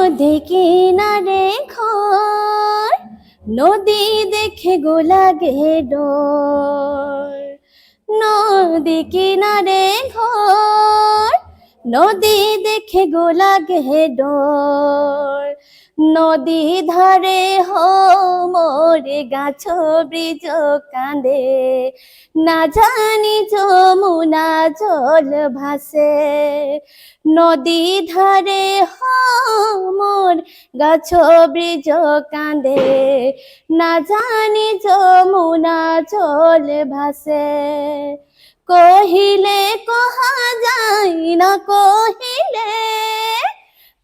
নদী কিনারে ঘর, নদী দেখে গো লাগে ডর। নদী কিনারে ঘর, নদী দেখে গো লাগে ডর। নদী ধারে মোরে গাছ বৃজ কাঁদে, না জানি যমুনা জল ভাসে। নদী ধারে মোর গাছ বৃজ কাঁদে, না জানি যমুনা জল ভাসে। কহিলে কহা যায় না, কহিলে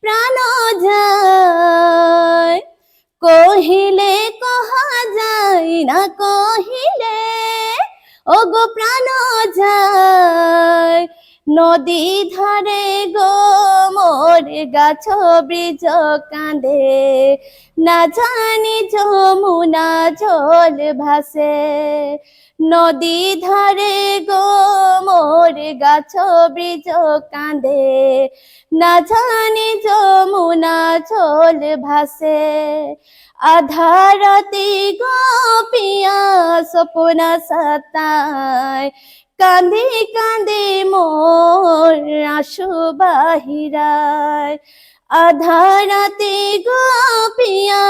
প্রাণ যায়। কহিলে কহা যায় না, কহিলে ওগো প্রাণ যায়। নদী ধারে গো মোর গাছ বৃজ কাঁদে, না জানি যমুনা জল ভাসে। নদী ধারে গো মোর গাছ বৃজ কাঁদে, না জানি যমুনা জল ভাসে। আধারতি গোপিয়া স্বপ্ন সতায়, কাঁদে কাঁদে মোর আশু বাহিরায়। আধারতি গোপিয়া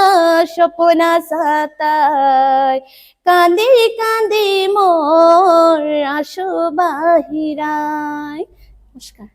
স্বপ্ন সতায়, কাঁদে কাঁদে মোর আশু বাহিরায়। নমস্কার।